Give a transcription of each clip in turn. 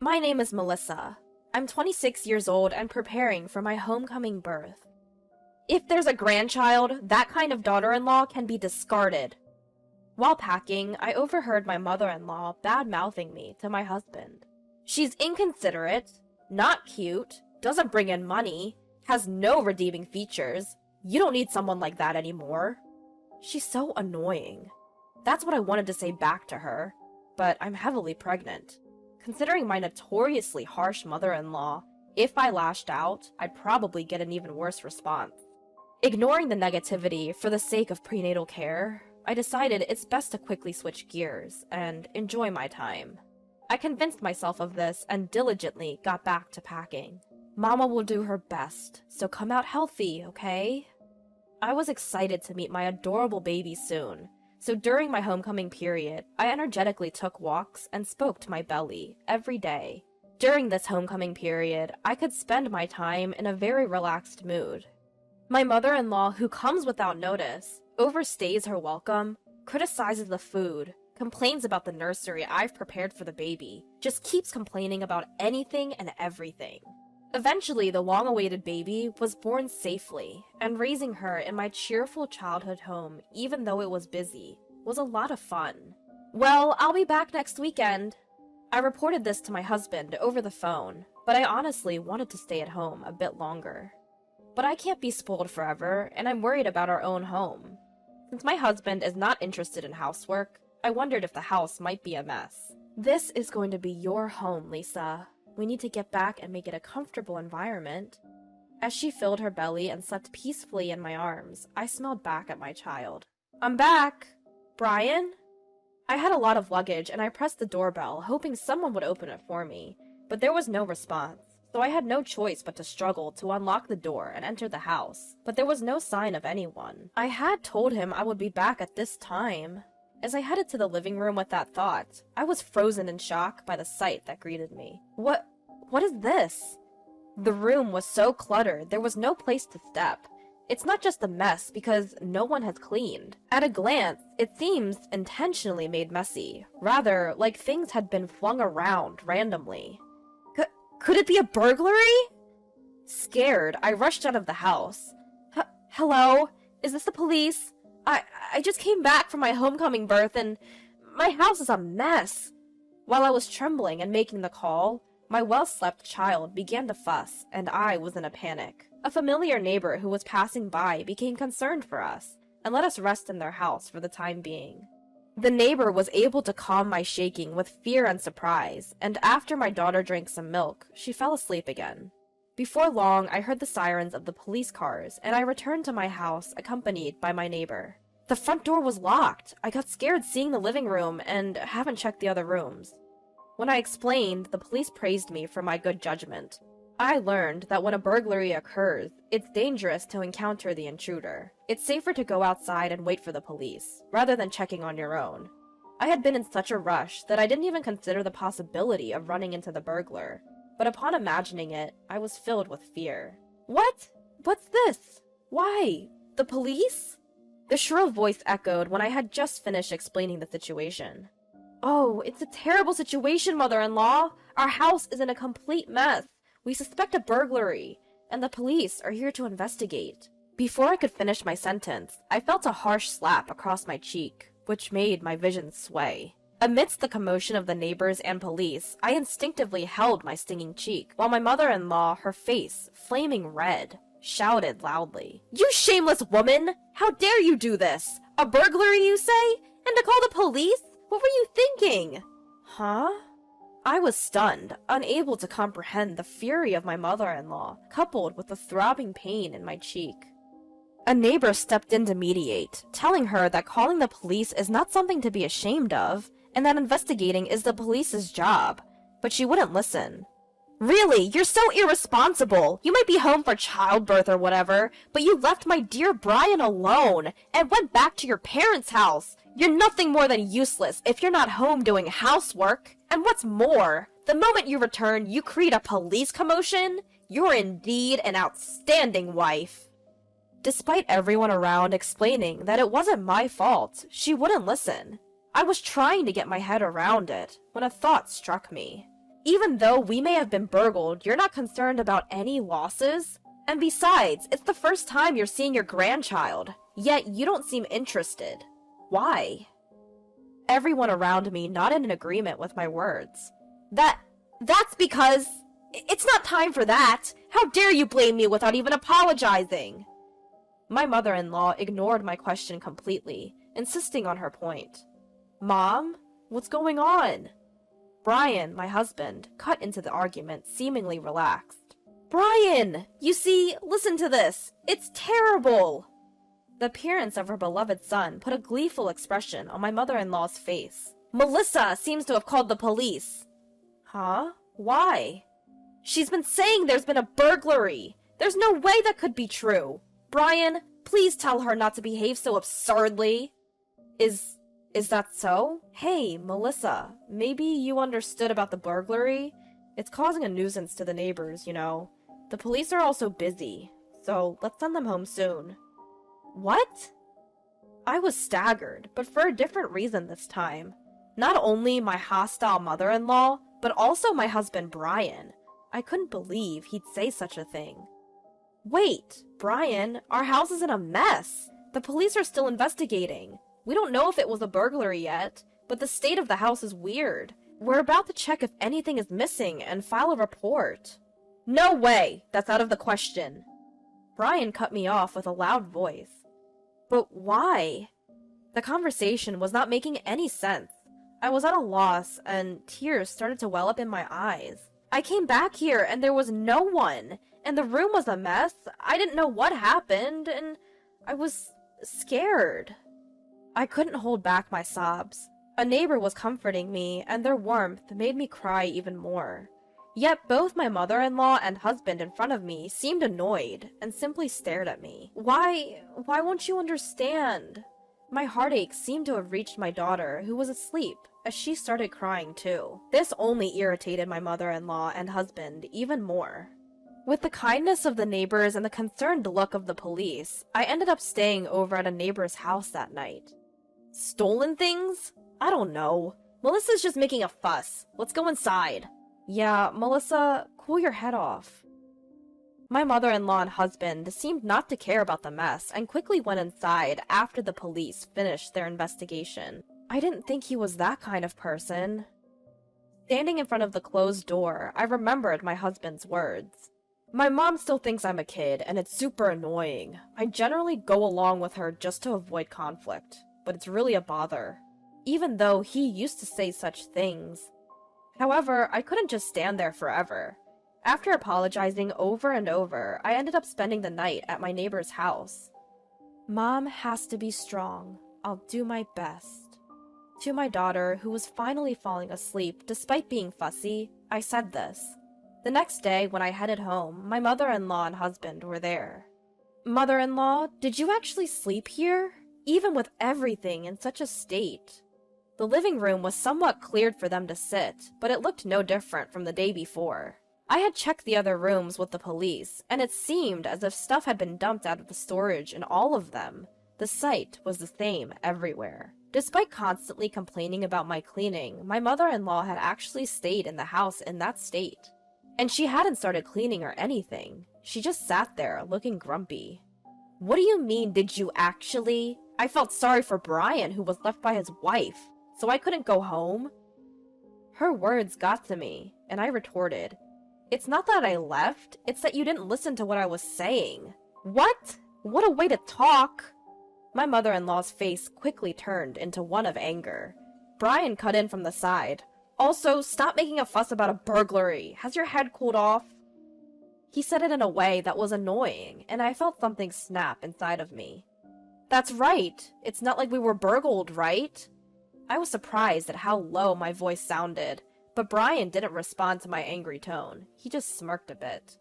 My name is Melissa. I'm 26 years old and preparing for my homecoming birth. If there's a grandchild, that kind of daughter-in-law can be discarded. While packing, I overheard my mother-in-law bad-mouthing me to my husband. She's inconsiderate, not cute, doesn't bring in money, has no redeeming features. You don't need someone like that anymore. She's so annoying. That's what I wanted to say back to her, but I'm heavily pregnant. Considering my notoriously harsh mother-in-law, if I lashed out, I'd probably get an even worse response. Ignoring the negativity for the sake of prenatal care, I decided it's best to quickly switch gears and enjoy my time. I convinced myself of this and diligently got back to packing. Mama will do her best, so come out healthy, okay? I was excited to meet my adorable baby soon, so during my homecoming period, I energetically took walks and spoke to my belly every day. During this homecoming period, I could spend my time in a very relaxed mood. My mother-in-law, who comes without notice, overstays her welcome, criticizes the food, complains about the nursery I've prepared for the baby, just keeps complaining about anything and everything. Eventually, the long-awaited baby was born safely, and raising her in my cheerful childhood home, even though it was busy, was a lot of fun. Well, I'll be back next weekend. I reported this to my husband over the phone, but I honestly wanted to stay at home a bit longer. But I can't be spoiled forever, and I'm worried about our own home. Since my husband is not interested in housework, I wondered if the house might be a mess. This is going to be your home, Lisa. We need to get back and make it a comfortable environment. As she filled her belly and slept peacefully in my arms, I smiled back at my child. I'm back! Brian? I had a lot of luggage and I pressed the doorbell, hoping someone would open it for me, but there was no response. So I had no choice but to struggle to unlock the door and enter the house, but there was no sign of anyone. I had told him I would be back at this time. As I headed to the living room with that thought, I was frozen in shock by the sight that greeted me. What is this? The room was so cluttered, there was no place to step. It's not just a mess because no one has cleaned. At a glance, it seems intentionally made messy, rather like things had been flung around randomly. Could it be a burglary? Scared, I rushed out of the house. Hello? Is this the police? I just came back from my homecoming birth and my house is a mess. While I was trembling and making the call, my well-slept child began to fuss and I was in a panic. A familiar neighbor who was passing by became concerned for us and let us rest in their house for the time being. The neighbor was able to calm my shaking with fear and surprise, and after my daughter drank some milk, she fell asleep again. Before long, I heard the sirens of the police cars, and I returned to my house accompanied by my neighbor. The front door was locked. I got scared seeing the living room and haven't checked the other rooms. When I explained, the police praised me for my good judgment. I learned that when a burglary occurs, it's dangerous to encounter the intruder. It's safer to go outside and wait for the police, rather than checking on your own. I had been in such a rush that I didn't even consider the possibility of running into the burglar, but upon imagining it, I was filled with fear. What? What's this? Why? The police? The shrill voice echoed when I had just finished explaining the situation. Oh, it's a terrible situation, mother-in-law. Our house is in a complete mess. We suspect a burglary, and the police are here to investigate. Before I could finish my sentence, I felt a harsh slap across my cheek, which made my vision sway. Amidst the commotion of the neighbors and police, I instinctively held my stinging cheek, while my mother-in-law, her face flaming red, shouted loudly. You shameless woman! How dare you do this? A burglary, you say? And to call the police? What were you thinking? Huh? I was stunned, unable to comprehend the fury of my mother-in-law, coupled with the throbbing pain in my cheek. A neighbor stepped in to mediate, telling her that calling the police is not something to be ashamed of, and that investigating is the police's job, but she wouldn't listen. Really, you're so irresponsible! You might be home for childbirth or whatever, but you left my dear Brian alone, and went back to your parents' house! You're nothing more than useless if you're not home doing housework! And what's more, the moment you return, you create a police commotion? You're indeed an outstanding wife! Despite everyone around explaining that it wasn't my fault, she wouldn't listen. I was trying to get my head around it when a thought struck me. Even though we may have been burgled, you're not concerned about any losses? And besides, it's the first time you're seeing your grandchild, yet you don't seem interested. Why? Everyone around me nodded in agreement with my words. That's because... It's not time for that! How dare you blame me without even apologizing? My mother-in-law ignored my question completely, insisting on her point. Mom? What's going on? Brian, my husband, cut into the argument, seemingly relaxed. Brian! You see, listen to this! It's terrible! The appearance of her beloved son put a gleeful expression on my mother-in-law's face. Melissa seems to have called the police. Huh? Why? She's been saying there's been a burglary! There's no way that could be true! Brian, please tell her not to behave so absurdly! Is that so? Hey, Melissa, maybe you understood about the burglary? It's causing a nuisance to the neighbors, you know. The police are also busy, so let's send them home soon. What? I was staggered, but for a different reason this time. Not only my hostile mother-in-law, but also my husband Brian. I couldn't believe he'd say such a thing. Wait, Brian, our house is in a mess. The police are still investigating. We don't know if it was a burglary yet, but the state of the house is weird. We're about to check if anything is missing and file a report. No way! That's out of the question. Brian cut me off with a loud voice. But why? The conversation was not making any sense. I was at a loss, and tears started to well up in my eyes. I came back here, and there was no one, and the room was a mess. I didn't know what happened, and I was scared. I couldn't hold back my sobs. A neighbor was comforting me, and their warmth made me cry even more. Yet both my mother-in-law and husband in front of me seemed annoyed and simply stared at me. Why won't you understand? My heartache seemed to have reached my daughter, who was asleep, as she started crying too. This only irritated my mother-in-law and husband even more. With the kindness of the neighbors and the concerned look of the police, I ended up staying over at a neighbor's house that night. Stolen things? I don't know. Melissa's just making a fuss. Let's go inside. Yeah, Melissa, cool your head off. My mother-in-law and husband seemed not to care about the mess and quickly went inside after the police finished their investigation. I didn't think he was that kind of person. Standing in front of the closed door, I remembered my husband's words. My mom still thinks I'm a kid, and it's super annoying. I generally go along with her just to avoid conflict, but it's really a bother. Even though he used to say such things. However, I couldn't just stand there forever. After apologizing over and over, I ended up spending the night at my neighbor's house. Mom has to be strong. I'll do my best. To my daughter, who was finally falling asleep despite being fussy, I said this. The next day, when I headed home, my mother-in-law and husband were there. Mother-in-law, did you actually sleep here? Even with everything in such a state. The living room was somewhat cleared for them to sit, but it looked no different from the day before. I had checked the other rooms with the police, and it seemed as if stuff had been dumped out of the storage in all of them. The sight was the same everywhere. Despite constantly complaining about my cleaning, my mother-in-law had actually stayed in the house in that state. And she hadn't started cleaning or anything. She just sat there, looking grumpy. What do you mean, did you actually? I felt sorry for Brian, who was left by his wife. So I couldn't go home? Her words got to me, and I retorted, It's not that I left, it's that you didn't listen to what I was saying. What? What a way to talk! My mother-in-law's face quickly turned into one of anger. Brian cut in from the side. Also, stop making a fuss about a burglary. Has your head cooled off? He said it in a way that was annoying, and I felt something snap inside of me. That's right. It's not like we were burgled, right? I was surprised at how low my voice sounded, but Brian didn't respond to my angry tone. He just smirked a bit.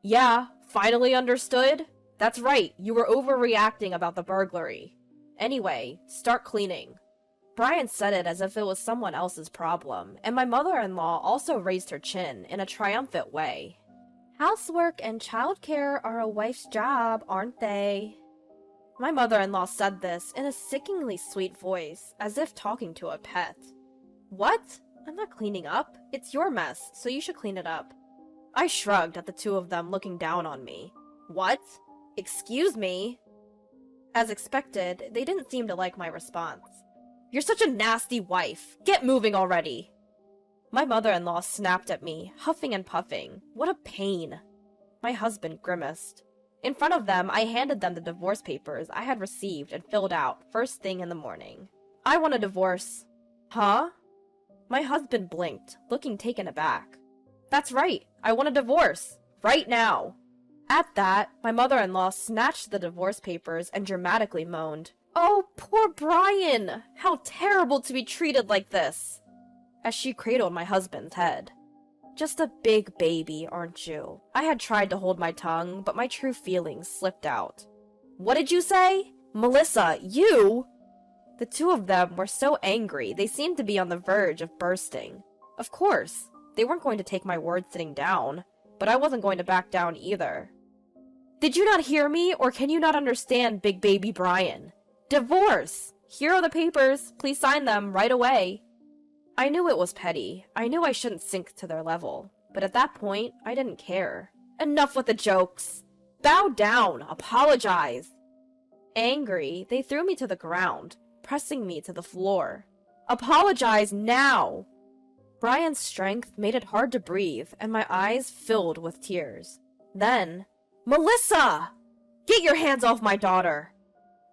Yeah, finally understood? That's right, you were overreacting about the burglary. Anyway, start cleaning. Brian said it as if it was someone else's problem, and my mother-in-law also raised her chin in a triumphant way. Housework and childcare are a wife's job, aren't they? My mother-in-law said this in a sickeningly sweet voice, as if talking to a pet. What? I'm not cleaning up. It's your mess, so you should clean it up. I shrugged at the two of them looking down on me. What? Excuse me? As expected, they didn't seem to like my response. You're such a nasty wife. Get moving already. My mother-in-law snapped at me, huffing and puffing. What a pain. My husband grimaced. In front of them, I handed them the divorce papers I had received and filled out first thing in the morning. I want a divorce. Huh? My husband blinked, looking taken aback. That's right, I want a divorce. Right now. At that, my mother-in-law snatched the divorce papers and dramatically moaned, Oh, poor Brian! How terrible to be treated like this! As she cradled my husband's head. Just a big baby, aren't you? I had tried to hold my tongue, but my true feelings slipped out. What did you say? Melissa, you? The two of them were so angry, they seemed to be on the verge of bursting. Of course, they weren't going to take my word sitting down, but I wasn't going to back down either. Did you not hear me, or can you not understand, big baby Brian? Divorce! Here are the papers, please sign them right away. I knew it was petty. I knew I shouldn't sink to their level. But at that point, I didn't care. Enough with the jokes. Bow down. Apologize. Angry, they threw me to the ground, pressing me to the floor. Apologize now. Brian's strength made it hard to breathe, and my eyes filled with tears. Then, Melissa! Get your hands off my daughter!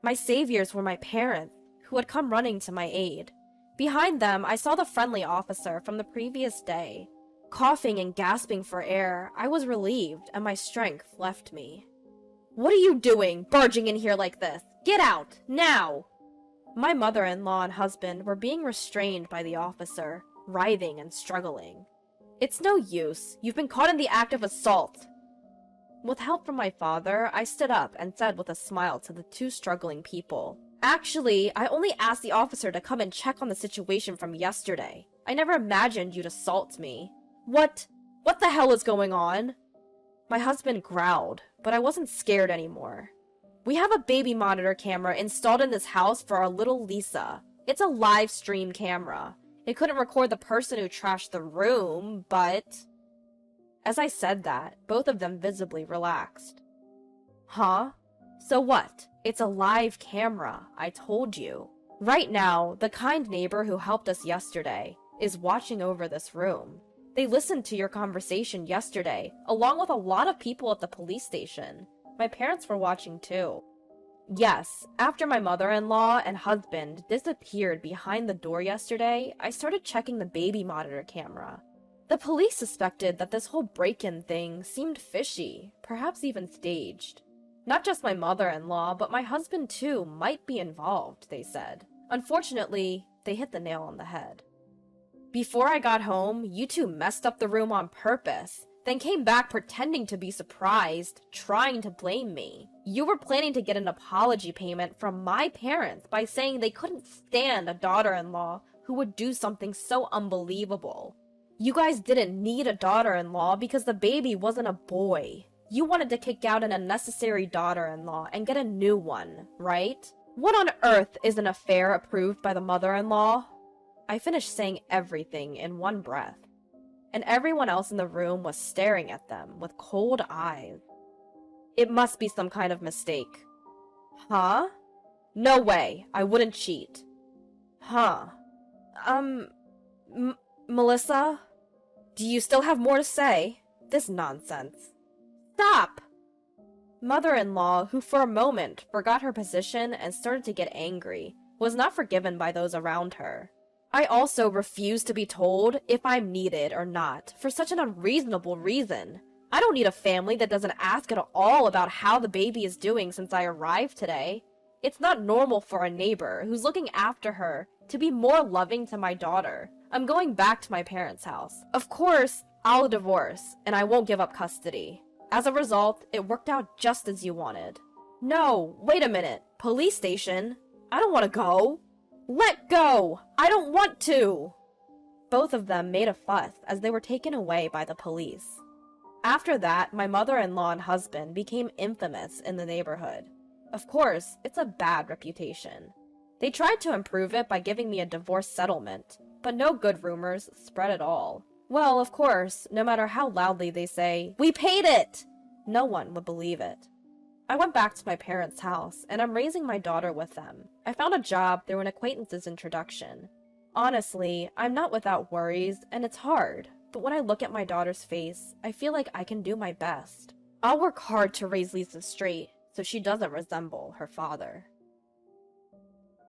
My saviors were my parents, who had come running to my aid. Behind them, I saw the friendly officer from the previous day. Coughing and gasping for air, I was relieved, and my strength left me. What are you doing, barging in here like this? Get out, now! My mother-in-law and husband were being restrained by the officer, writhing and struggling. It's no use, you've been caught in the act of assault. With help from my father, I stood up and said with a smile to the two struggling people, Actually, I only asked the officer to come and check on the situation from yesterday. I never imagined you'd assault me. What the hell is going on? My husband growled, but I wasn't scared anymore. We have a baby monitor camera installed in this house for our little Lisa. It's a live stream camera. It couldn't record the person who trashed the room, but... As I said that, both of them visibly relaxed. Huh? So what? It's a live camera, I told you. Right now, the kind neighbor who helped us yesterday is watching over this room. They listened to your conversation yesterday, along with a lot of people at the police station. My parents were watching too. Yes, after my mother-in-law and husband disappeared behind the door yesterday, I started checking the baby monitor camera. The police suspected that this whole break-in thing seemed fishy, perhaps even staged. Not just my mother-in-law, but my husband too might be involved, they said. Unfortunately, they hit the nail on the head. Before I got home, you two messed up the room on purpose, then came back pretending to be surprised, trying to blame me. You were planning to get an apology payment from my parents by saying they couldn't stand a daughter-in-law who would do something so unbelievable. You guys didn't need a daughter-in-law because the baby wasn't a boy. You wanted to kick out an unnecessary daughter-in-law and get a new one, right? What on earth is an affair approved by the mother-in-law? I finished saying everything in one breath, and everyone else in the room was staring at them with cold eyes. It must be some kind of mistake. Huh? No way, I wouldn't cheat. Huh. Melissa? Do you still have more to say? This nonsense. Stop! Mother-in-law, who for a moment forgot her position and started to get angry, was not forgiven by those around her. I also refuse to be told if I'm needed or not, for such an unreasonable reason. I don't need a family that doesn't ask at all about how the baby is doing since I arrived today. It's not normal for a neighbor who's looking after her to be more loving to my daughter. I'm going back to my parents' house. Of course, I'll divorce, and I won't give up custody. As a result, it worked out just as you wanted. No, wait a minute. Police station? I don't want to go. Let go! I don't want to! Both of them made a fuss as they were taken away by the police. After that, my mother-in-law and husband became infamous in the neighborhood. Of course, it's a bad reputation. They tried to improve it by giving me a divorce settlement, but no good rumors spread at all. Well, of course, no matter how loudly they say, "We paid it!" no one would believe it. I went back to my parents' house, and I'm raising my daughter with them. I found a job through an acquaintance's introduction. Honestly, I'm not without worries, and it's hard, but when I look at my daughter's face, I feel like I can do my best. I'll work hard to raise Lisa straight, so she doesn't resemble her father.